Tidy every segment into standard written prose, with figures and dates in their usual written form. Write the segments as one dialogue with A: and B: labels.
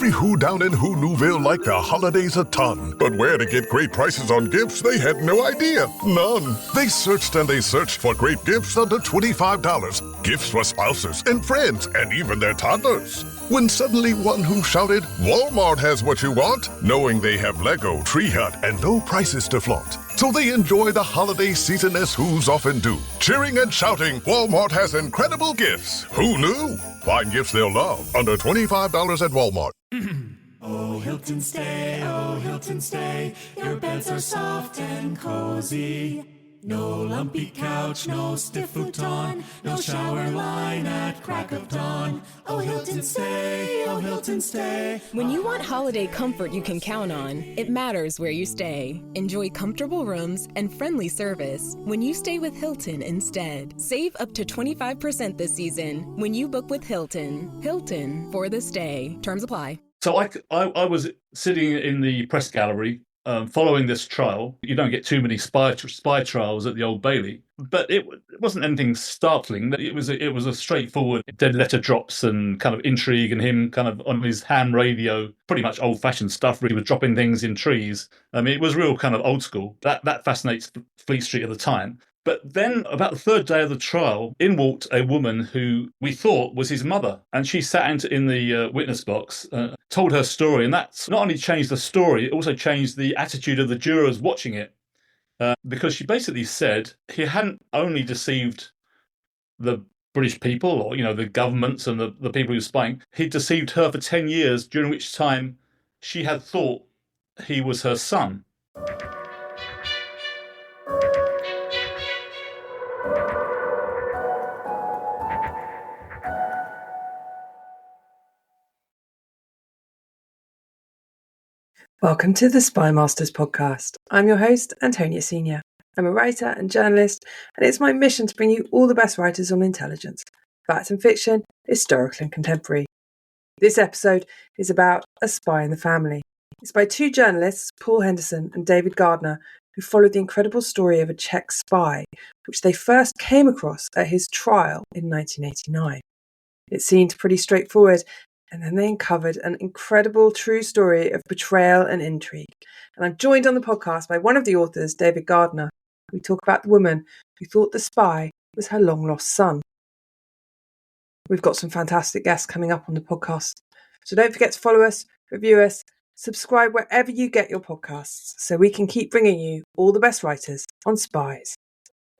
A: Every who down in Who Newville liked the holidays a ton. But where to get great prices on gifts, they had no idea. None. They searched and they searched for great gifts under $25. Gifts for spouses and friends and even their toddlers. When suddenly one who shouted, Walmart has what you want, knowing they have Lego, Tree Hut, and no prices to flaunt. So they enjoy the holiday season as who's often do. Cheering and shouting, Walmart has incredible gifts. Who knew? Find gifts they'll love under $25 at Walmart.
B: Oh, Hilton stay, your beds are soft and cozy. No lumpy couch, no stiff futon, no shower line at crack of dawn. Oh, Hilton stay.
C: When you want holiday comfort you can count on, it matters where you stay. Enjoy comfortable rooms and friendly service when you stay with Hilton instead. Save up to 25% this season when you book with Hilton. Hilton for the stay. Terms apply.
D: So I was sitting in the press gallery following this trial. You don't get too many spy trials at the Old Bailey, but it wasn't anything startling. It was a straightforward dead letter drops and kind of intrigue, and him kind of on his ham radio, pretty much old-fashioned stuff. Really, was dropping things in trees. I mean, it was real kind of old school. That fascinates Fleet Street at the time. But then, about the third day of the trial, in walked a woman who we thought was his mother. And she sat in the witness box, told her story. And that's not only changed the story, it also changed the attitude of the jurors watching it. Because she basically said he hadn't only deceived the British people or, the governments and the people who were spying. He'd deceived her for 10 years, during which time she had thought he was her son.
E: Welcome to the Spy Masters podcast. I'm your host, Antonia Senior. I'm a writer and journalist, and it's my mission to bring you all the best writers on intelligence, fact and fiction, historical and contemporary. This episode is about A Spy in the Family. It's by two journalists, Paul Henderson and David Gardner, who followed the incredible story of a Czech spy, which they first came across at his trial in 1989. It seemed pretty straightforward, and then they uncovered an incredible true story of betrayal and intrigue. And I'm joined on the podcast by one of the authors, David Gardner. We talk about the woman who thought the spy was her long-lost son. We've got some fantastic guests coming up on the podcast. So don't forget to follow us, review us, subscribe wherever you get your podcasts so we can keep bringing you all the best writers on spies.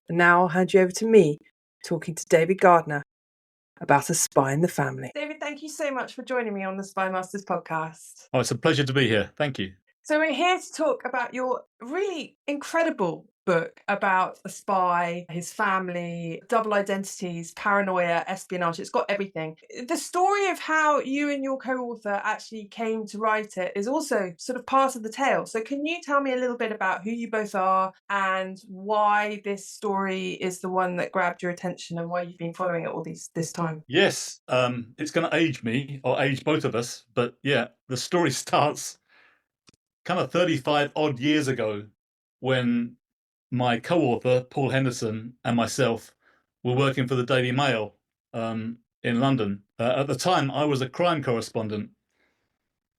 E: And now I'll hand you over to me, talking to David Gardner about A Spy in the Family. David, thank you so much for joining me on the Spy Masters podcast.
D: Oh, it's a pleasure to be here. Thank you.
E: So we're here to talk about your really incredible book about a spy, his family, double identities, paranoia, espionage. It's got everything. The story of how you and your co-author actually came to write it is also sort of part of the tale. So can you tell me a little bit about who you both are and why this story is the one that grabbed your attention and why you've been following it all this time?
D: Yes, it's going to age me or age both of us. But yeah, the story starts kind of 35 odd years ago when my co-author, Paul Henderson, and myself were working for the Daily Mail in London. At the time, I was a crime correspondent.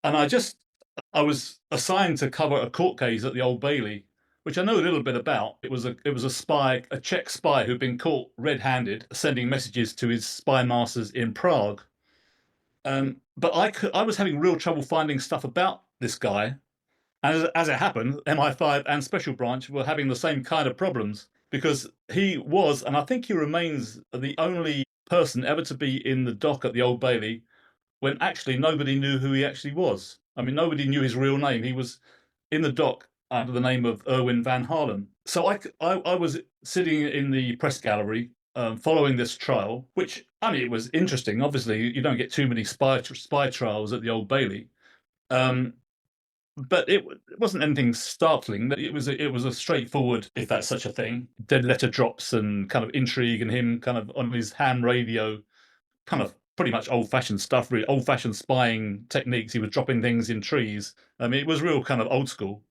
D: And I was assigned to cover a court case at the Old Bailey, which I know a little bit about. It was a spy, a Czech spy who'd been caught red-handed, sending messages to his spy masters in Prague. But I was having real trouble finding stuff about this guy. And as it happened, MI5 and Special Branch were having the same kind of problems because he was, and I think he remains, the only person ever to be in the dock at the Old Bailey when actually nobody knew who he actually was. I mean, nobody knew his real name. He was in the dock under the name of Erwin van Haarlem. So I was sitting in the press gallery following this trial, which, I mean, it was interesting. Obviously, you don't get too many spy trials at the Old Bailey. But it wasn't anything startling. It was a straightforward, if that's such a thing, dead letter drops and kind of intrigue, and him kind of on his ham radio, kind of pretty much old-fashioned stuff, really old-fashioned spying techniques. He was dropping things in trees. I mean, it was real kind of old school,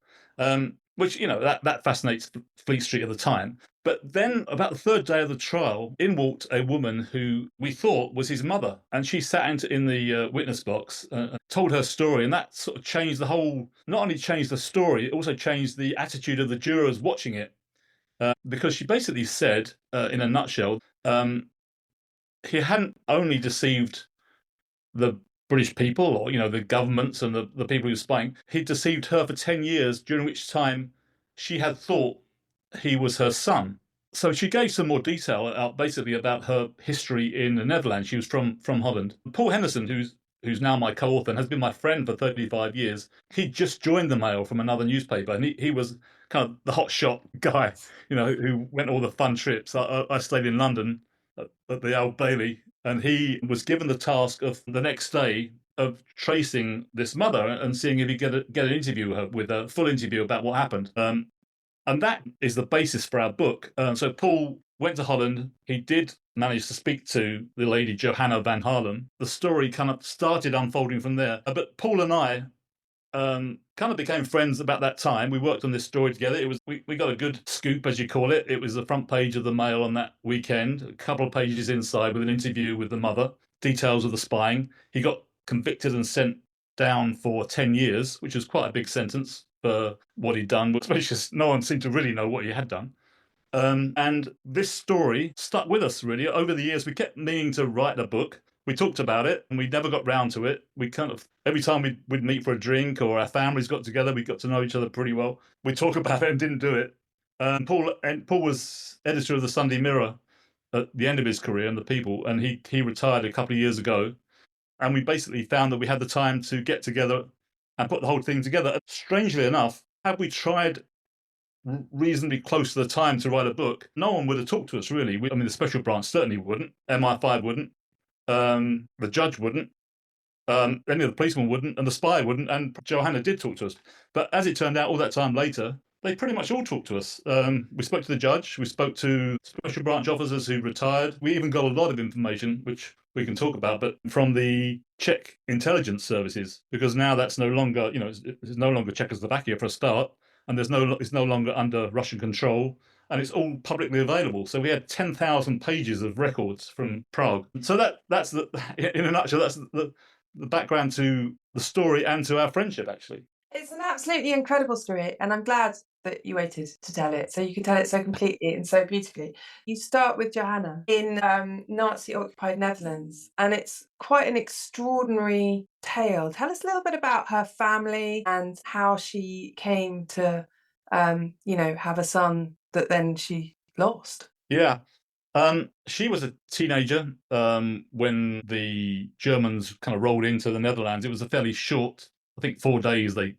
D: which, that fascinates Fleet Street at the time. But then, about the third day of the trial, in walked a woman who we thought was his mother. And she sat in the witness box and told her story. And that sort of changed the whole, not only changed the story, it also changed the attitude of the jurors watching it. Because she basically said, in a nutshell, he hadn't only deceived the British people or, the governments and the people who were spying. He'd deceived her for 10 years, during which time she had thought he was her son. So she gave some more detail out basically about her history in the Netherlands. She was from Holland. Paul Henderson, who's now my co-author and has been my friend for 35 years, he just joined the Mail from another newspaper, and he was kind of the hotshot guy, who went all the fun trips. I stayed in London at the Old Bailey, and he was given the task of the next day of tracing this mother and seeing if he could get an interview with her, with a full interview about what happened. And that is the basis for our book. So Paul went to Holland. He did manage to speak to the lady Johanna Von Haarlem. The story kind of started unfolding from there. But Paul and I kind of became friends about that time. We worked on this story together. We got a good scoop, as you call it. It was the front page of the Mail on that weekend, a couple of pages inside with an interview with the mother, details of the spying. He got convicted and sent down for 10 years, which was quite a big sentence for what he'd done, especially no one seemed to really know what he had done. And this story stuck with us, really. Over the years, we kept meaning to write a book. We talked about it, and we never got round to it. We kind of, every time we'd meet for a drink or our families got together, we got to know each other pretty well. We talk about it and didn't do it. Paul was editor of the Sunday Mirror at the end of his career and the People, and he retired a couple of years ago. And we basically found that we had the time to get together and put the whole thing together. And strangely enough, had we tried reasonably close to the time to write a book, no one would have talked to us, really. The special branch certainly wouldn't. MI5 wouldn't. The judge wouldn't. Any of the policemen wouldn't. And the spy wouldn't. And Johanna did talk to us. But as it turned out, all that time later, they pretty much all talked to us. We spoke to the judge. We spoke to special branch officers who retired. We even got a lot of information, which we can talk about, but from the Czech intelligence services, because now that's no longer, it's no longer Czechoslovakia for a start, and it's no longer under Russian control, and it's all publicly available. So we had 10,000 pages of records from Prague. So that's in a nutshell, that's the background to the story and to our friendship, actually.
E: It's an absolutely incredible story, and I'm glad that you waited to tell it, so you can tell it so completely and so beautifully. You start with Johanna in Nazi-occupied Netherlands, and it's quite an extraordinary tale. Tell us a little bit about her family and how she came to, have a son that then she lost.
D: Yeah. She was a teenager when the Germans kind of rolled into the Netherlands. It was a fairly short, I think 4 days they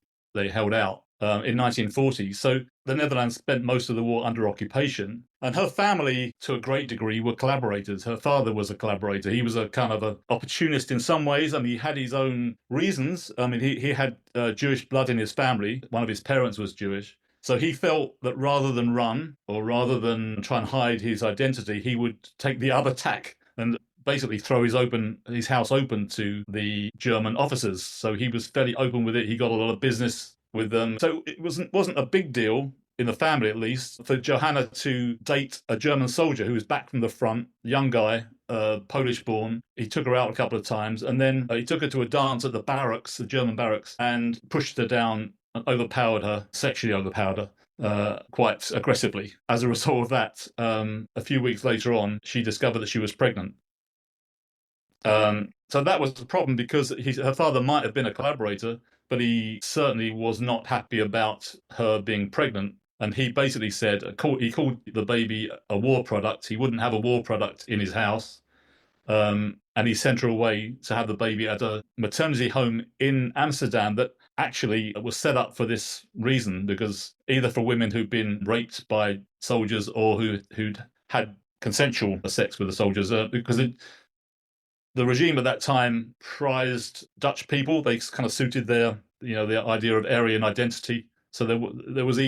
D: held out in 1940. So the Netherlands spent most of the war under occupation. And her family, to a great degree, were collaborators. Her father was a collaborator. He was a kind of an opportunist in some ways. He had his own reasons. He had Jewish blood in his family. One of his parents was Jewish. So he felt that rather than run, or rather than try and hide his identity, he would take the other tack and basically throw his house open to the German officers. So he was fairly open with it. He got a lot of business with them. So it wasn't a big deal, in the family at least, for Johanna to date a German soldier who was back from the front, young guy, Polish-born. He took her out a couple of times, and then he took her to a dance at the barracks, the German barracks, and pushed her down and sexually overpowered her quite aggressively. As a result of that, a few weeks later on, she discovered that she was pregnant. So that was the problem, because her father might have been a collaborator, but he certainly was not happy about her being pregnant. And he basically said, he called the baby a war product. He wouldn't have a war product in his house. And he sent her away to have the baby at a maternity home in Amsterdam that actually was set up for this reason, because either for women who'd been raped by soldiers or who'd had consensual sex with the soldiers, because the regime at that time prized Dutch people. They kind of suited their idea of Aryan identity. So they were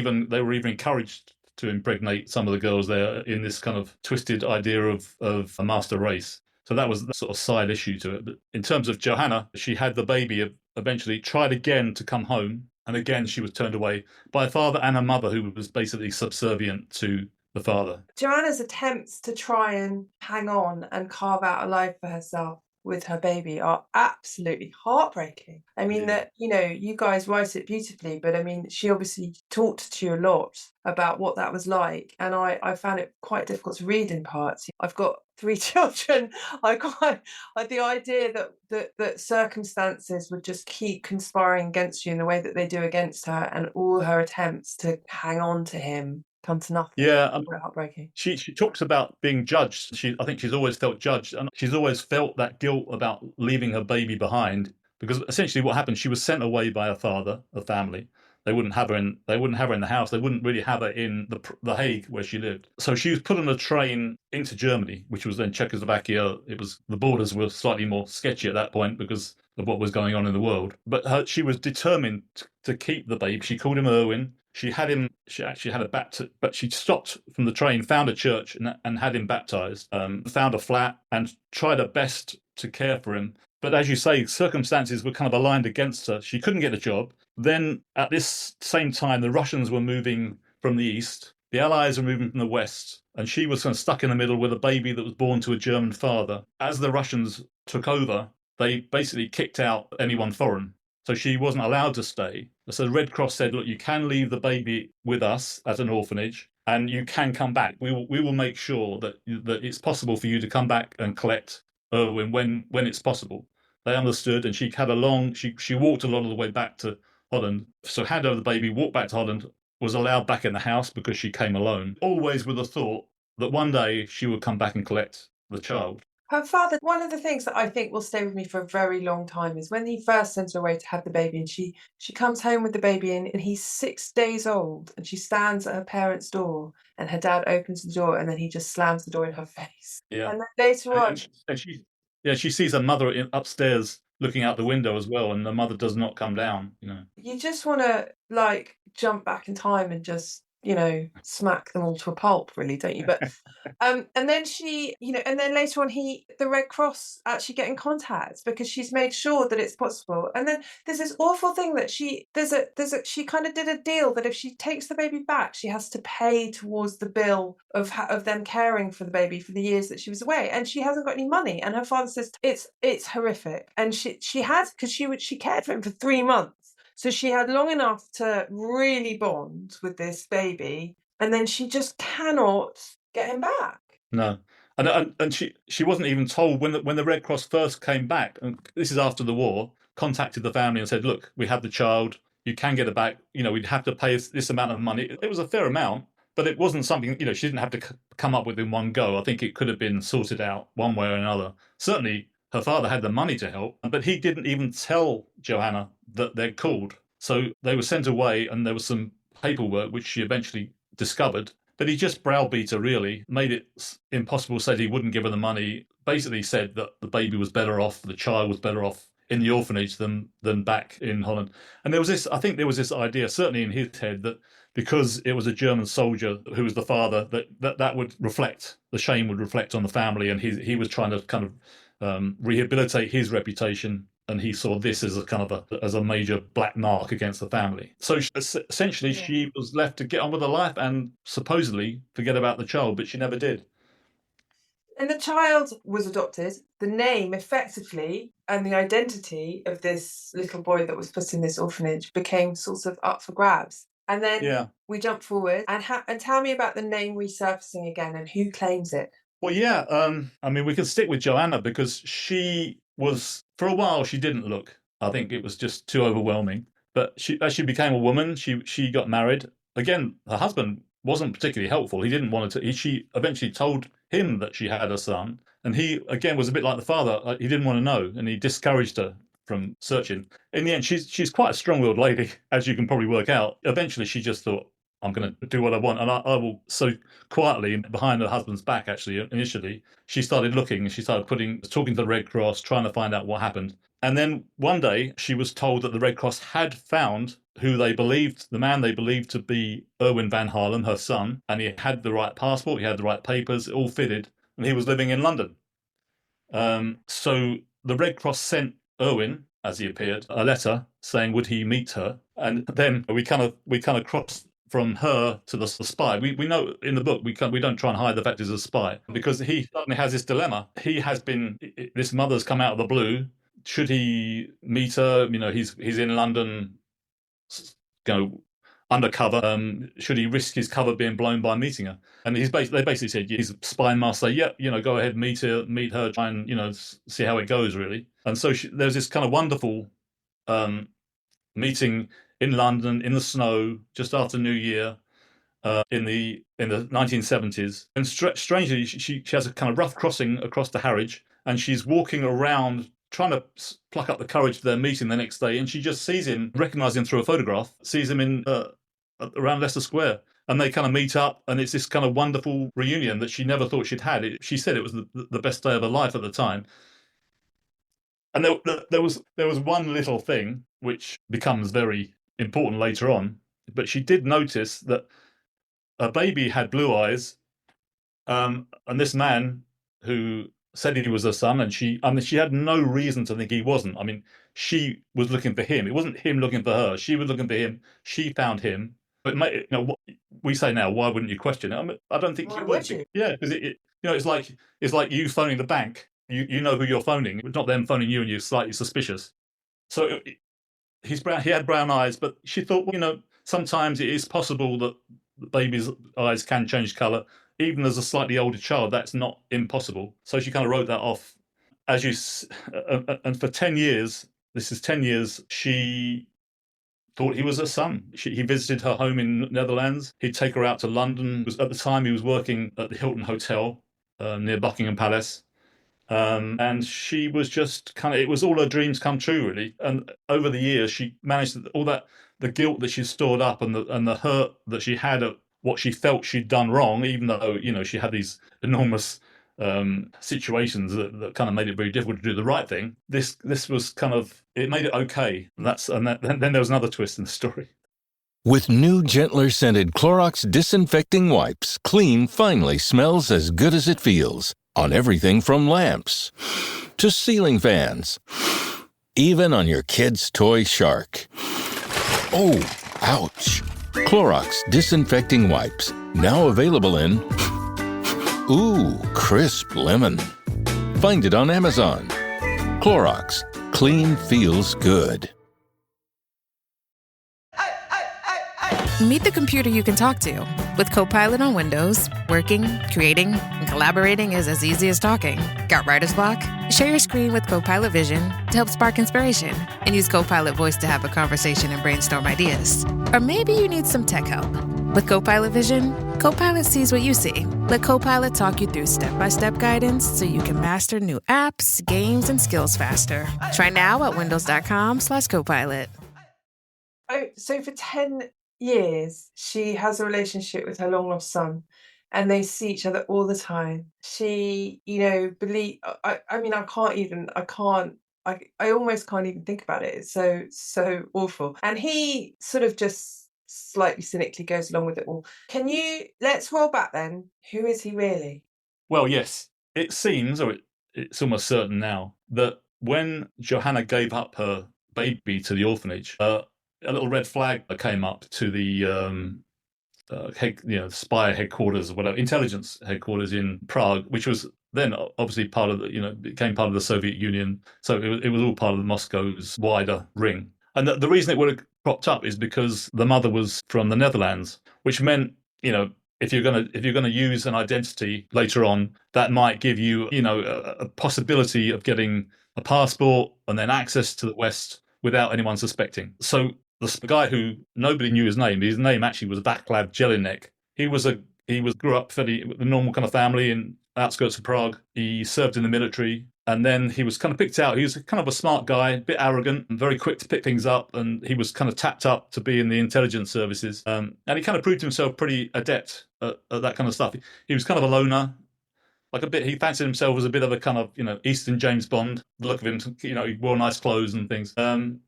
D: even encouraged to impregnate some of the girls there in this kind of twisted idea of a master race. So that was the sort of side issue to it. But in terms of Johanna, she had the baby, eventually tried again to come home, and again she was turned away by her father and her mother, who was basically subservient to the father.
E: Johanna's attempts to try and hang on and carve out a life for herself with her baby are absolutely heartbreaking. I mean, that, you know, you guys write it beautifully, but I mean, she obviously talked to you a lot about what that was like, and I found it quite difficult to read in parts. I've got 3 children. The idea that circumstances would just keep conspiring against you in the way that they do against her, and all her attempts to hang on to him come to nothing.
D: Yeah,
E: Quite heartbreaking.
D: she talks about being judged. I think she's always felt judged, and she's always felt that guilt about leaving her baby behind, because essentially what happened, she was sent away by her father, her family. They wouldn't have her in the house. They wouldn't really have her in the Hague where she lived. So she was put on a train into Germany, which was then Czechoslovakia. The borders were slightly more sketchy at that point because of what was going on in the world. But she was determined to keep the baby. She called him Irwin. She actually had a baptism, but she stopped from the train, found a church and had him baptized, found a flat and tried her best to care for him. But as you say, circumstances were kind of aligned against her. She couldn't get a job. Then at this same time, the Russians were moving from the east. The Allies were moving from the west. And she was kind of stuck in the middle with a baby that was born to a German father. As the Russians took over, they basically kicked out anyone foreign. So she wasn't allowed to stay. So the Red Cross said, look, you can leave the baby with us at an orphanage and you can come back. We will make sure that it's possible for you to come back and collect Irwin when it's possible. They understood, and she walked a lot of the way back to Holland. So had over the baby, walked back to Holland, was allowed back in the house because she came alone, always with the thought that one day she would come back and collect the child.
E: Her father, one of the things that I think will stay with me for a very long time is when he first sends her away to have the baby, and she comes home with the baby and he's 6 days old, and she stands at her parents' door and her dad opens the door and then he just slams the door in her face.
D: Yeah.
E: And then later on...
D: she sees her mother upstairs looking out the window as well, and the mother does not come down, you know. You
E: just want to, like, jump back in time and just, you know, smack them all to a pulp, really, don't you? But and then she, you know, and then later on the Red Cross actually get in contact because she's made sure that it's possible. And then there's this awful thing that she kind of did a deal that if she takes the baby back, she has to pay towards the bill of them caring for the baby for the years that she was away, and she hasn't got any money. And her father says it's horrific, and she cared for him for 3 months. So she had long enough to really bond with this baby, and then she just cannot get him back.
D: No. And she wasn't even told when the Red Cross first came back, and this is after the war, contacted the family and said, look, we have the child, you can get it back, you know, we'd have to pay this amount of money. It was a fair amount, but it wasn't something, you know, she didn't have to come up with in one go. I think it could have been sorted out one way or another. Certainly her father had the money to help, but he didn't even tell Johanna that they'd called. So they were sent away, and there was some paperwork which she eventually discovered. But he just browbeat her, really, made it impossible, said he wouldn't give her the money, basically said that the baby was better off, the child was better off in the orphanage than back in Holland. And there was this idea, certainly in his head, that because it was a German soldier who was the father, that would reflect, the shame would reflect on the family, and he was trying to kind of rehabilitate his reputation, and he saw this as a major black mark against the family. So essentially, she was left to get on with her life and supposedly forget about the child, but she never did.
E: And the child was adopted. The name, effectively, and the identity of this little boy that was put in this orphanage became sort of up for grabs. And then we jump forward and tell me about the name resurfacing again and who claims it.
D: Well, yeah, I mean, we can stick with Johanna because she was, for a while, she didn't look. I think it was just too overwhelming. But as she became a woman, she got married. Again, her husband wasn't particularly helpful. He didn't want to. She eventually told him that she had a son. And he, again, was a bit like the father. He didn't want to know, and he discouraged her from searching. In the end, she's quite a strong-willed lady, as you can probably work out. Eventually, she just thought, I'm going to do what I want. And I will, so quietly, behind her husband's back, actually, initially, she started looking, and she started talking to the Red Cross, trying to find out what happened. And then one day, she was told that the Red Cross had found the man they believed to be Erwin van Haarlem, her son, and he had the right passport, he had the right papers, it all fitted, and he was living in London. So the Red Cross sent Irwin, as he appeared, a letter saying would he meet her, and then we kind of crossed from her to the spy. We know in the book we don't try and hide the fact he's a spy, because he suddenly has this dilemma. This mother's come out of the blue. Should he meet her? He's in London, undercover. Should he risk his cover being blown by meeting her? And they basically said he's a spy master. Yeah, go ahead, meet her, try and see how it goes, really. And so there's this kind of wonderful meeting in London in the snow just after New Year in the 1970s. And strangely, she has a kind of rough crossing across the Harwich, and she's walking around trying to pluck up the courage for their meeting the next day, and she just sees him, recognizes him through a photograph, sees him in around Leicester Square, and they kind of meet up, and it's this kind of wonderful reunion that she never thought she'd had. She said it was the best day of her life at the time. And there was one little thing which becomes very important later on, but she did notice that a baby had blue eyes, and this man who said he was her son, and she had no reason to think he wasn't. I mean, she was looking for him. It wasn't him looking for her. She was looking for him. She found him. But what we say now, why wouldn't you question it? I don't think you would. Yeah, because it's like you phoning the bank. You know who you're phoning. It's not them phoning you, and you're slightly suspicious. So he's brown. He had brown eyes, but she thought, sometimes it is possible that the baby's eyes can change colour. Even as a slightly older child, that's not impossible. So she kind of wrote that off. And for 10 years, this is 10 years, she thought he was her son. He visited her home in Netherlands. He'd take her out to London. At the time, he was working at the Hilton Hotel near Buckingham Palace. And she was just it was all her dreams come true, really. And over the years, she managed all that, the guilt that she stored up and the hurt that she had at what she felt she'd done wrong, even though, she had these enormous situations that kind of made it very difficult to do the right thing. This was it made it okay. And then there was another twist in the story.
F: With new, gentler scented Clorox disinfecting wipes, clean finally smells as good as it feels. On everything from lamps to ceiling fans, even on your kid's toy shark. Oh, ouch. Clorox disinfecting wipes, now available in crisp lemon. Find it on Amazon. Clorox, clean feels good.
G: Meet the computer you can talk to. With Copilot on Windows, working, creating, and collaborating is as easy as talking. Got writer's block? Share your screen with Copilot Vision to help spark inspiration, and use Copilot Voice to have a conversation and brainstorm ideas. Or maybe you need some tech help. With Copilot Vision, Copilot sees what you see. Let Copilot talk you through step-by-step guidance so you can master new apps, games, and skills faster. Try now at windows.com/Copilot.
E: Oh, so for 10 years, she has a relationship with her long-lost son, and they see each other all the time. She, I almost can't even think about it. It's so awful. And he sort of just slightly cynically goes along with it all. Let's roll back then. Who is he really?
D: Well, yes, it seems, or it's almost certain now, that when Johanna gave up her baby to the orphanage, a little red flag came up to the spy headquarters, or whatever, intelligence headquarters in Prague, which was then obviously part of became part of the Soviet Union. So it was all part of Moscow's wider ring. And the reason it would have cropped up is because the mother was from the Netherlands, which meant, if you're gonna use an identity later on, that might give you, a possibility of getting a passport and then access to the West without anyone suspecting. So the guy who nobody knew his name actually was Václav Jelínek. He grew up fairly with a normal kind of family in outskirts of Prague. He served in the military, and then he was kind of picked out. He was kind of a smart guy, a bit arrogant, and very quick to pick things up. And he was kind of tapped up to be in the intelligence services. And he kind of proved himself pretty adept at that kind of stuff. He was kind of a loner. He fancied himself as a bit of a kind of, Eastern James Bond. The look of him, he wore nice clothes and things. And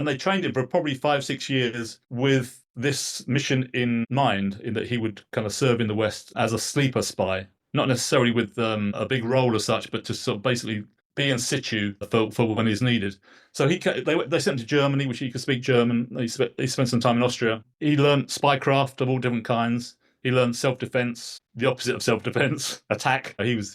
D: they trained him for probably 5-6 years with this mission in mind, in that he would kind of serve in the West as a sleeper spy, not necessarily with a big role as such, but to sort of basically be in situ for when he's needed. So they sent him to Germany, which he could speak German. He spent some time in Austria. He learned spycraft of all different kinds. He learned self-defense, the opposite of self-defense, attack. He was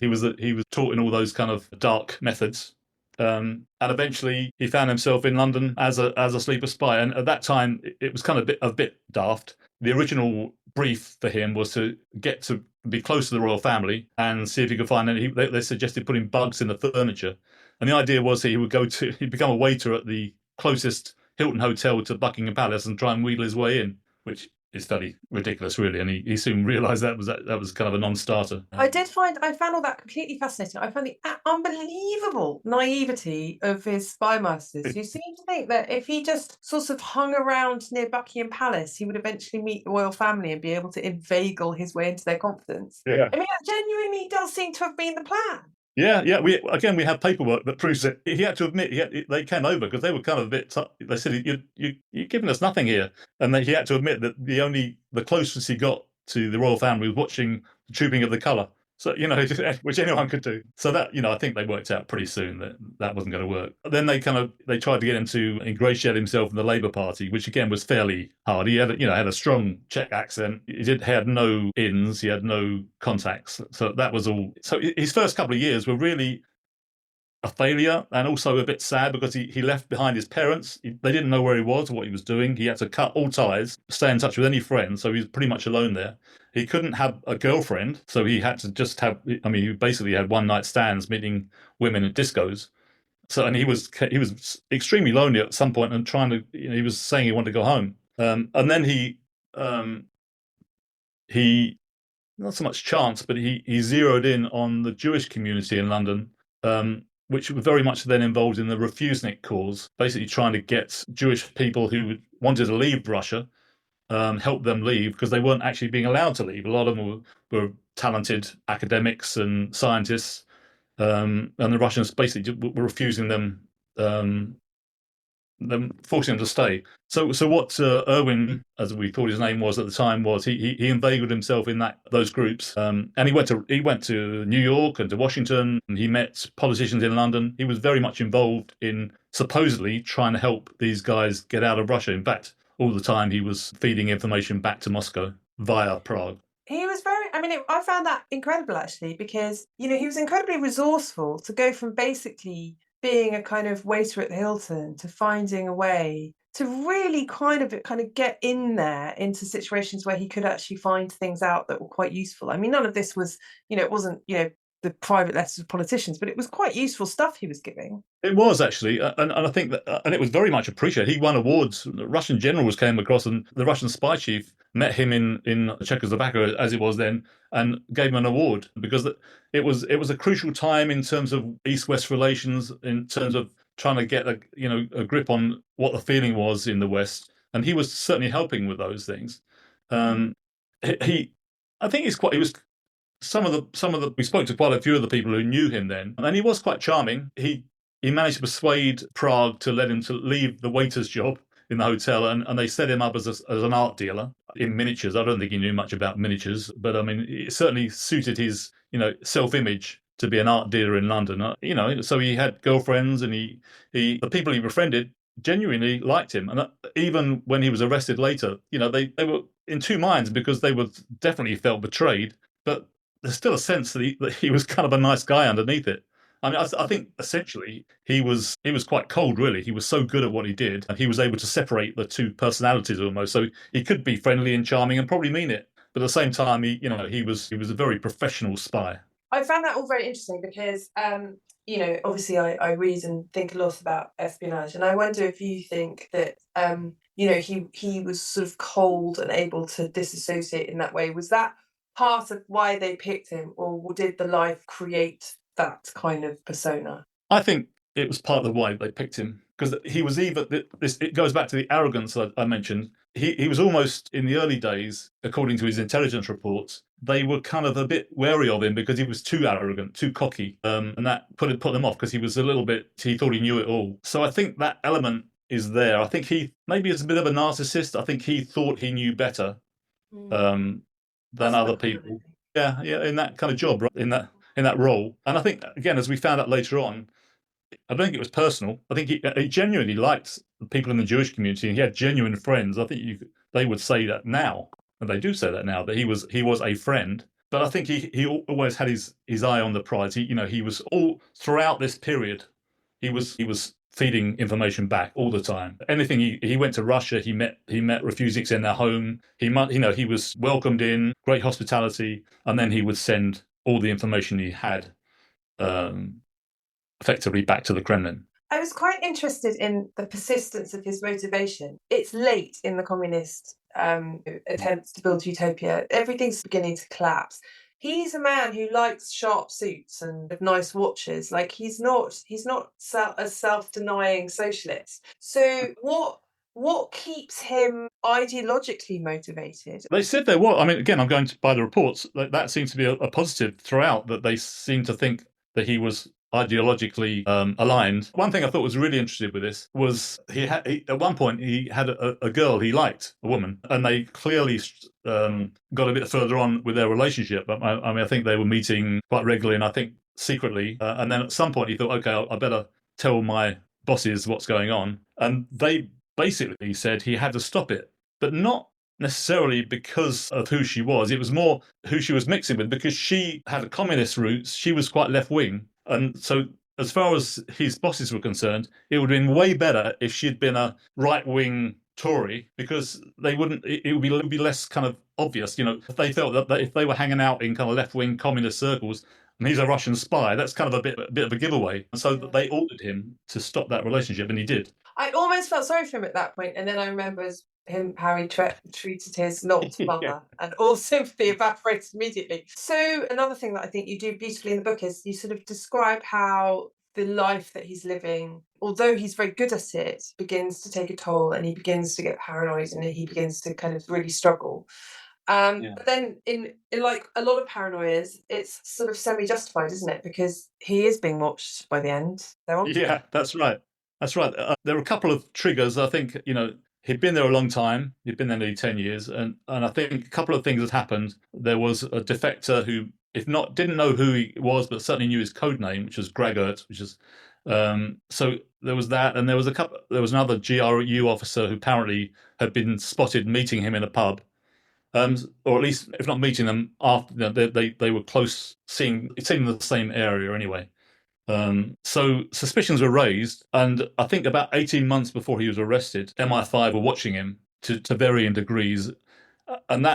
D: taught in all those kind of dark methods. And eventually he found himself in London as a sleeper spy. And at that time, it was kind of a bit daft. The original brief for him was to get to be close to the royal family and see if he could find any. They suggested putting bugs in the furniture. And the idea was he'd become a waiter at the closest Hilton hotel to Buckingham Palace and try and wheedle his way in, which is fairly ridiculous, really, and he soon realised that was kind of a non-starter.
E: I found all that completely fascinating. I found the unbelievable naivety of his spy masters, who seem to think that if he just sort of hung around near Buckingham Palace, he would eventually meet the royal family and be able to inveigle his way into their confidence.
D: Yeah.
E: I mean, that genuinely does seem to have been the plan.
D: Yeah. We have paperwork that proves it. He had to admit they came over because they were kind of a bit. They said you're giving us nothing here, and he had to admit that the closest he got to the royal family was watching the Trooping of the Colour. So which anyone could do. So that I think they worked out pretty soon that wasn't going to work. Then they tried to get him to ingratiate himself in the Labour Party, which again was fairly hard. He had a strong Czech accent. He had no ins. He had no contacts. So that was all. So his first couple of years were really a failure and also a bit sad because he left behind his parents. They didn't know where he was or what he was doing. He had to cut all ties, stay in touch with any friends. So he was pretty much alone there. He couldn't have a girlfriend, so he had to just have. I mean, he basically had one night stands, meeting women at discos. So, and he was extremely lonely at some point, and trying to. He was saying he wanted to go home. And then he not so much chance, but he zeroed in on the Jewish community in London, which were very much then involved in the Refusnik cause, basically trying to get Jewish people who wanted to leave Russia. Help them leave because they weren't actually being allowed to leave. A lot of them were talented academics and scientists, and the Russians basically were refusing them, forcing them to stay. So what Irwin, as we thought his name was at the time, was he inveigled himself in those groups, and he went to New York and to Washington, and he met politicians in London. He was very much involved in supposedly trying to help these guys get out of Russia. In fact, all the time he was feeding information back to Moscow via Prague.
E: He was I found that incredible, actually, because, he was incredibly resourceful to go from basically being a kind of waiter at the Hilton to finding a way to really kind of get in there into situations where he could actually find things out that were quite useful. I mean, none of this was, it wasn't, the private letters of politicians, but it was quite useful stuff he was giving. It
D: was actually, and I think that, and it was very much appreciated. He won awards. Russian generals came across, and the Russian spy chief met him in Czechoslovakia, as it was then, and gave him an award because it was a crucial time in terms of East-West relations, in terms of trying to get a grip on what the feeling was in the West, and he was certainly helping with those things. We spoke to quite a few of the people who knew him then, and he was quite charming. He managed to persuade Prague to let him to leave the waiter's job in the hotel, and they set him up as an art dealer in miniatures. I don't think he knew much about miniatures, but I mean, it certainly suited his self-image to be an art dealer in London. So he had girlfriends, and the people he befriended genuinely liked him, and even when he was arrested later, they were in two minds because they were definitely felt betrayed, but there's still a sense that he was kind of a nice guy underneath it. I mean, I think essentially he was quite cold, really. He was so good at what he did, and he was able to separate the two personalities almost. So he could be friendly and charming and probably mean it, but at the same time, he was a very professional spy.
E: I found that all very interesting because, obviously I read and think a lot about espionage, and I wonder if you think that, he was sort of cold and able to disassociate in that way. Was that part of why they picked him, or did the life create that kind of persona?
D: I think it was part of why they picked him, because he was it goes back to the arrogance I mentioned. He was almost, in the early days, according to his intelligence reports, they were kind of a bit wary of him because he was too arrogant, too cocky, and that put them off because he was he thought he knew it all. So I think that element is there. I think he maybe is a bit of a narcissist. I think he thought he knew better than other people. Yeah, in that kind of job, right? In that role. And I think, again, as we found out later on, I don't think it was personal. I think he genuinely liked the people in the Jewish community, and he had genuine friends. I think they would say that now, and they do say that now, that he was a friend. But I think he always had his eye on the prize. He was all throughout this period. He was feeding information back all the time. Anything he went to Russia, he met refugees in their home. He was welcomed in, great hospitality, and then he would send all the information he had effectively back to the Kremlin.
E: I was quite interested in the persistence of his motivation. It's late in the communist attempts to build utopia. Everything's beginning to collapse. He's a man who likes sharp suits and nice watches. Like, he's not a self-denying socialist. So what keeps him ideologically motivated?
D: They said there were. I mean, again, I'm going by the reports. that seems to be a positive throughout, that they seem to think that he was ideologically aligned. One thing I thought was really interesting with this was at one point he had a girl he liked, a woman, and they clearly got a bit further on with their relationship. I mean, I think they were meeting quite regularly, and I think secretly. And then at some point he thought, okay, I better tell my bosses what's going on. And they basically said he had to stop it, but not necessarily because of who she was. It was more who she was mixing with, because she had a communist roots. She was quite left-wing. And so as far as his bosses were concerned, it would have been way better if she'd been a right-wing Tory, because it would be less kind of obvious. If they felt that if they were hanging out in kind of left-wing communist circles and he's a Russian spy, that's kind of a bit of a giveaway. And so they ordered him to stop that relationship, and he did.
E: I almost felt sorry for him at that point, and then I remember how he treated his not mother, and all sympathy evaporated immediately. So another thing that I think you do beautifully in the book is you sort of describe how the life that he's living, although he's very good at it, begins to take a toll, and he begins to get paranoid, and he begins to kind of really struggle. But then in like a lot of paranoias, it's sort of semi-justified, isn't it? Because he is being watched by the end.
D: Yeah, that's right. That's right. There were a couple of triggers. I think, he'd been there a long time. He'd been there nearly 10 years. And I think a couple of things had happened. There was a defector who, didn't know who he was, but certainly knew his code name, which was Gregert, which is, so there was that. And there was another GRU officer who apparently had been spotted meeting him in a pub. Or at least, if not meeting them, after they were close, seeing in the same area anyway. So suspicions were raised, and I think about 18 months before he was arrested, MI5 were watching him to varying degrees, and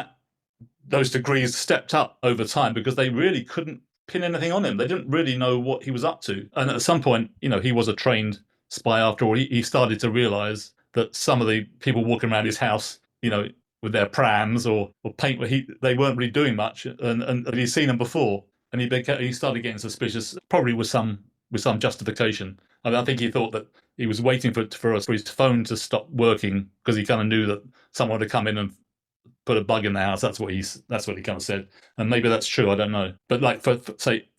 D: those degrees stepped up over time because they really couldn't pin anything on him. They didn't really know what he was up to. And at some point, he was a trained spy after all. He started to realise that some of the people walking around his house, with their prams or paint, they weren't really doing much, and he'd seen them before. And he started getting suspicious, probably with some justification. I mean, I think he thought that he was waiting for his phone to stop working because he kind of knew that someone had come in and put a bug in the house. That's what he kind of said, and maybe that's true. I don't know. But like for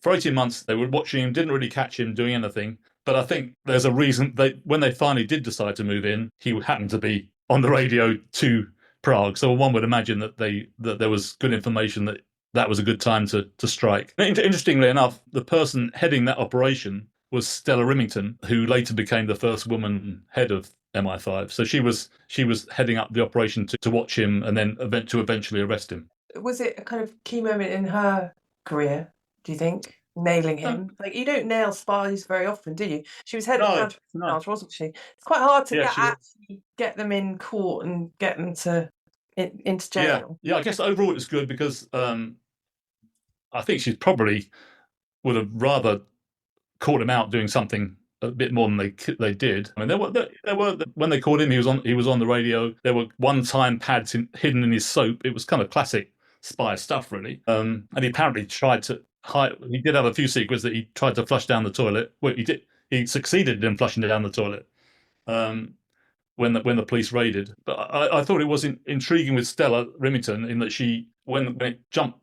D: 18 months, they were watching him, didn't really catch him doing anything. But I think there's a reason when they finally did decide to move in, he happened to be on the radio to Prague. So one would imagine that there was good information that was a good time to strike. Interestingly enough, the person heading that operation was Stella Rimington, who later became the first woman head of MI5. So she was heading up the operation to watch him and then to eventually arrest him.
E: Was it a kind of key moment in her career, do you think? Nailing him? Like, you don't nail spies very often, do you? She was head of counter-espionage, wasn't she? It's quite hard to actually get them in court and get them into jail.
D: Yeah, I guess overall it was good because I think she probably would have rather caught him out doing something a bit more than they did. I mean, there were when they caught him, he was on the radio. There were one-time pads hidden in his soap. It was kind of classic spy stuff, really. And he apparently tried to hide. He did have a few secrets that he tried to flush down the toilet. Well, he did. He succeeded in flushing down the toilet. When the police raided. But I thought it was intriguing with Stella Rimington in that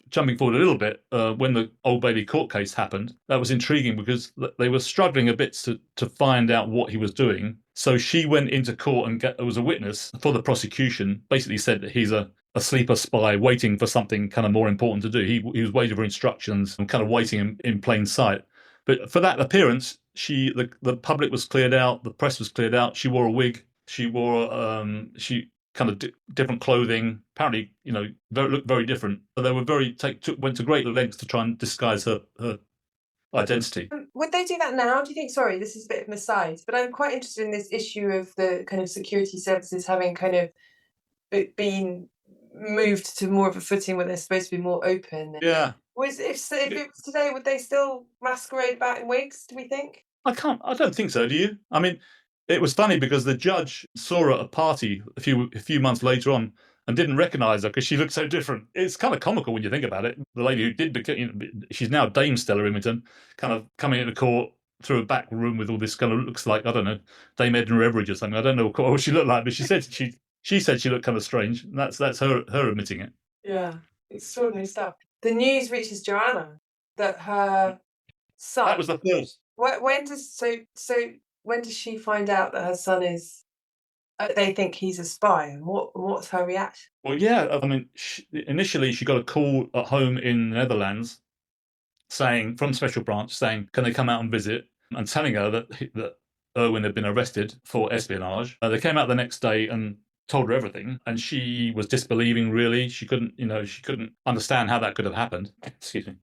D: jumping forward a little bit, when the Old Bailey court case happened, that was intriguing because they were struggling a bit to find out what he was doing. So she went into court and was a witness for the prosecution, basically said that he's a sleeper spy waiting for something kind of more important to do. He was waiting for instructions and kind of waiting in plain sight. But for that appearance, the public was cleared out, the press was cleared out. She wore a wig. She wore kind of different clothing. Apparently, looked very different. But they were went to great lengths to try and disguise her identity.
E: Would they do that now? Do you think? Sorry, this is a bit of an aside, but I'm quite interested in this issue of the kind of security services having kind of been moved to more of a footing where they're supposed to be more open.
D: Yeah.
E: If it was today, would they still masquerade about in wigs, do we think?
D: I don't think so, do you? I mean, it was funny because the judge saw her at a party a few months later on and didn't recognise her because she looked so different. It's kind of comical when you think about it. The lady who did become, she's now Dame Stella Rimington, kind of coming into court through a back room with all this kind of looks like, I don't know, Dame Edna Everage or something. I don't know what she looked like, but she said she looked kind of strange. And that's her admitting it.
E: Yeah, extraordinary stuff. The news reaches Johanna that her son.
D: That was the first.
E: When does she find out that her son is? They think he's a spy, and what's her reaction?
D: Well, yeah, I mean, initially she got a call at home in the Netherlands, from Special Branch, saying, "Can they come out and visit?" and telling her that Irwin had been arrested for espionage. They came out the next day and told her everything, and she was disbelieving. Really, she couldn't understand how that could have happened. Excuse me.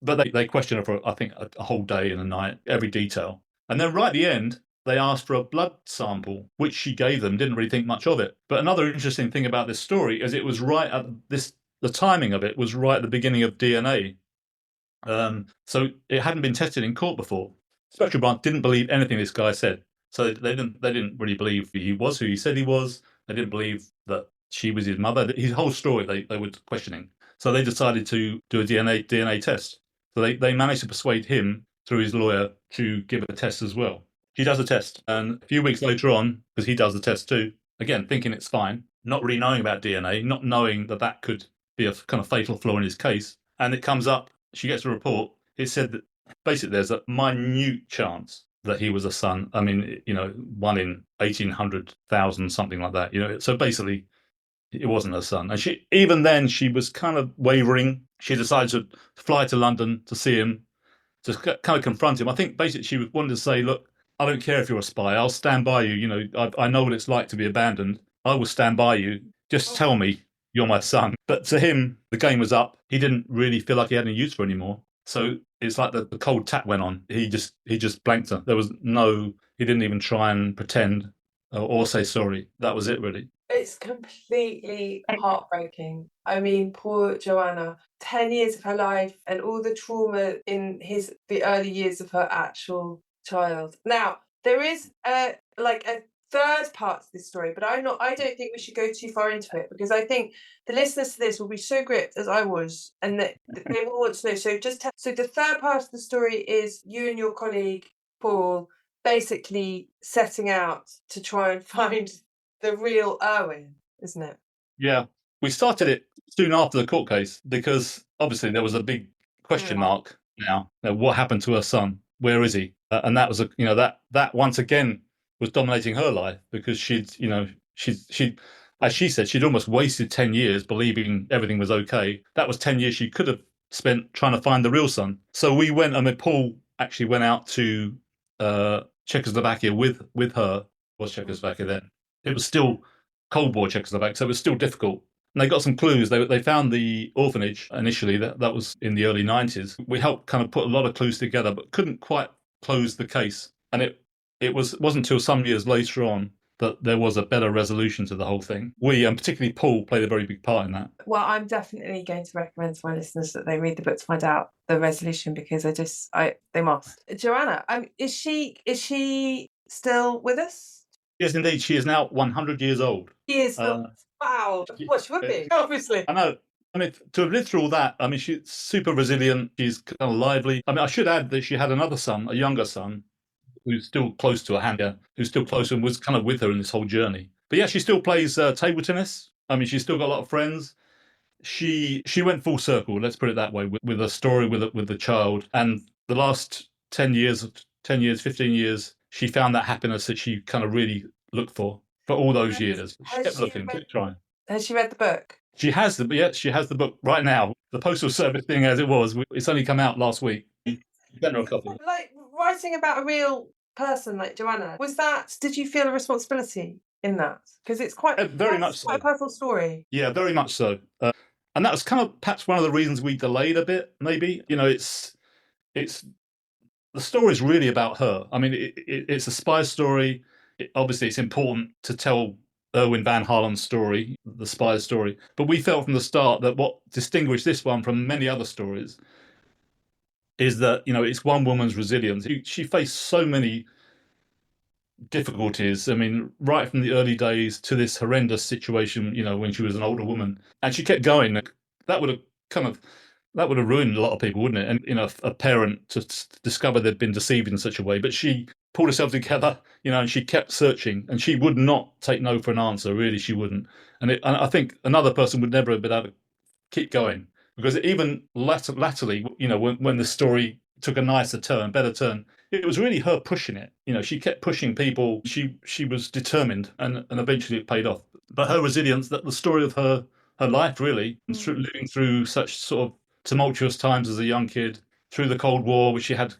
D: But they questioned her for, I think, a whole day and a night, every detail, and then right at the end, they asked for a blood sample, which she gave them. Didn't really think much of it. But another interesting thing about this story is it was right at the timing of it was right at the beginning of DNA. So it hadn't been tested in court before. Special Branch didn't believe anything this guy said. So they didn't really believe he was who he said he was. They didn't believe that she was his mother. His whole story they were questioning. So they decided to do a DNA test. So they managed to persuade him through his lawyer to give a test as well. He does a test, and a few weeks later on, because he does the test too, again, thinking it's fine, not really knowing about DNA, not knowing that could be a kind of fatal flaw in his case, and it comes up, she gets a report, it said that basically there's a minute chance that he was a son. I mean, 1 in 1,800,000, something like that. So basically, it wasn't her son. And even then, she was kind of wavering. She decided to fly to London to see him, to kind of confront him. I think basically she wanted to say, look, I don't care if you're a spy. I'll stand by you. I know what it's like to be abandoned. I will stand by you. Just tell me you're my son. But to him, the game was up. He didn't really feel like he had any use for her anymore. So it's like the cold tap went on. He just blanked her. He didn't even try and pretend or say sorry. That was it, really.
E: It's completely heartbreaking. I mean, poor Johanna, 10 years of her life and all the trauma in the early years of her actual child. Now, there is a third part to this story, but I don't think we should go too far into it, because I think the listeners to this will be so gripped as I was, and that they will want to know. So so the third part of the story is you and your colleague Paul basically setting out to try and find the real Irwin, isn't it?
D: Yeah, we started it soon after the court case because obviously there was a big question mark. Now, what happened to her son? Where is he? And that was that once again was dominating her life, because she as she said, she'd almost wasted 10 years believing everything was okay. That was 10 years she could have spent trying to find the real son. So Paul actually went out to Czechoslovakia with her. It was Czechoslovakia then. It was still Cold War Czechoslovakia, so it was still difficult. And they got some clues. They found the orphanage initially. That was in the early 90s. We helped kind of put a lot of clues together, but couldn't quite close the case. And it wasn't until some years later on that there was a better resolution to the whole thing. We, and particularly Paul, played a very big part in that.
E: Well, I'm definitely going to recommend to my listeners that they read the book to find out the resolution, because they must. Johanna, is she still with us?
D: Yes, indeed. She is now 100 years old.
E: She is. Wow. Well, she would be, obviously.
D: I know. I mean, to have lived through all that, I mean, she's super resilient. She's kind of lively. I mean, I should add that she had another son, a younger son, who's still close to her, who's still close and was kind of with her in this whole journey. But yeah, she still plays table tennis. I mean, she's still got a lot of friends. She went full circle, let's put it that way, with a story with the child. And the last 10 years, 15 years, she found that happiness that she kind of really looked for all those years. She kept looking, kept trying.
E: Has she read the book?
D: She has the book right now. The Postal Service thing as it was, it's only come out last week. Sent her a copy.
E: writing about a real person like Johanna, did you feel a responsibility in that? Because it's quite
D: very much so.
E: Quite a personal story.
D: Yeah, very much so. And that was kind of perhaps one of the reasons we delayed a bit, maybe. It's the story is really about her. I mean, it's a spy story. Obviously, it's important to tell Erwin van Haarlem's story, the spy's story. But we felt from the start that what distinguished this one from many other stories is that, it's one woman's resilience. She faced so many difficulties. I mean, right from the early days to this horrendous situation, when she was an older woman. And she kept going. That would have ruined a lot of people, wouldn't it? And, a parent to discover they'd been deceived in such a way. But she pulled herself together, and she kept searching. And she would not take no for an answer, really, she wouldn't. And I think another person would never have been able to keep going. Because even latterly, when the story took a better turn, it was really her pushing it. She kept pushing people. She was determined, and eventually it paid off. But her resilience, that the story of her life, really, living through such sort of tumultuous times as a young kid, through the Cold War, which she had,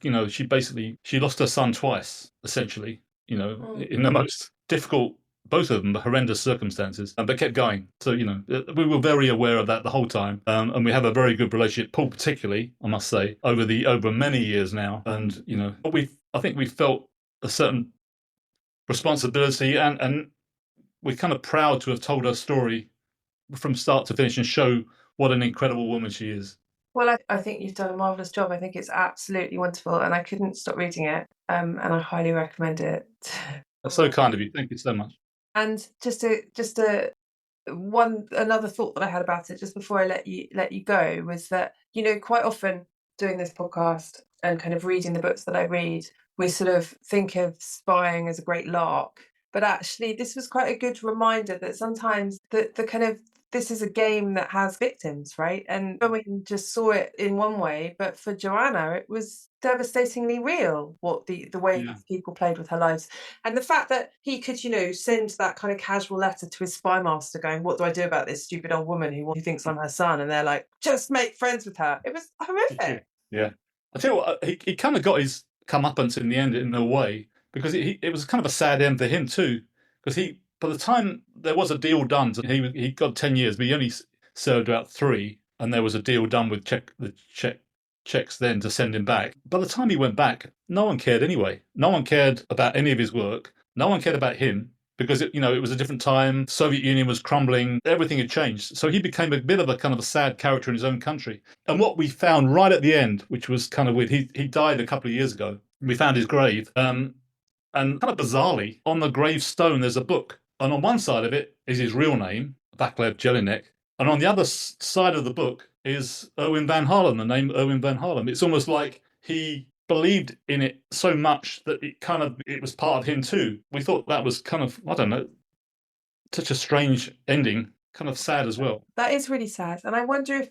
D: she lost her son twice, essentially, in the most difficult, both of them, horrendous circumstances, but kept going. So, we were very aware of that the whole time. And we have a very good relationship, Paul particularly, I must say, over many years now. And, I think we felt a certain responsibility and we're kind of proud to have told her story from start to finish and show what an incredible woman she is.
E: Well, I think you've done a marvellous job. I think it's absolutely wonderful, and I couldn't stop reading it, and I highly recommend it.
D: That's so kind of you. Thank you so much.
E: And another thought that I had about it just before I let you go was that, quite often doing this podcast and kind of reading the books that I read, we sort of think of spying as a great lark. But actually, this was quite a good reminder that sometimes the kind of this is a game that has victims, right? And we just saw it in one way, but for Johanna, it was devastatingly real, what the way people played with her lives. And the fact that he could, send that kind of casual letter to his spy master going, what do I do about this stupid old woman who thinks I'm her son? And they're like, just make friends with her. It was horrific.
D: Yeah. I tell you what, he kind of got his comeuppance in the end in a way, because it was kind of a sad end for him too, because by the time there was a deal done, he got 10 years, but he only served about 3, and there was a deal done with the Czechs then to send him back. By the time he went back, no one cared anyway. No one cared about any of his work. No one cared about him because it was a different time. Soviet Union was crumbling. Everything had changed. So he became a bit of a kind of a sad character in his own country. And what we found right at the end, which was kind of weird, he died a couple of years ago. We found his grave. And kind of bizarrely, on the gravestone, there's a book. And on one side of it is his real name, Václav Jelínek. And on the other side of the book is Erwin van Haarlem, the name Erwin van Haarlem. It's almost like he believed in it so much that it was part of him too. We thought that was kind of, I don't know, such a strange ending, kind of sad as well.
E: That is really sad. And I wonder if,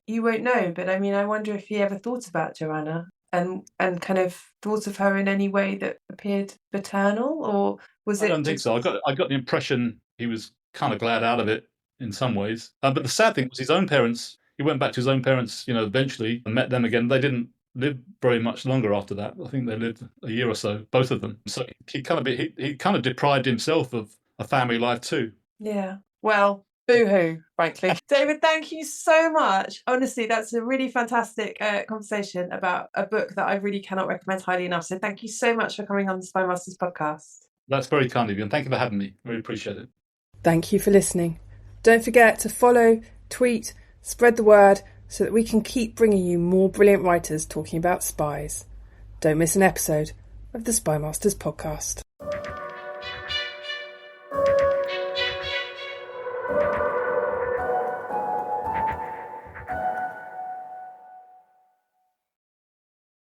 E: you won't know, but I wonder if he ever thought about Johanna and kind of thought of her in any way that appeared paternal, or was it?
D: I don't think so. I got the impression he was kind of glad out of it in some ways. But the sad thing was his own parents. He went back to his own parents, eventually, and met them again. They didn't live very much longer after that. I think they lived a year or so, both of them. So he kind of deprived himself of a family life too.
E: Yeah. Well, boo-hoo, frankly. David, thank you so much. Honestly, that's a really fantastic conversation about a book that I really cannot recommend highly enough. So thank you so much for coming on the Spy Masters podcast.
D: That's very kind of you, and thank you for having me. Really appreciate it.
E: Thank you for listening. Don't forget to follow, tweet, spread the word so that we can keep bringing you more brilliant writers talking about spies. Don't miss an episode of the Spy Masters podcast.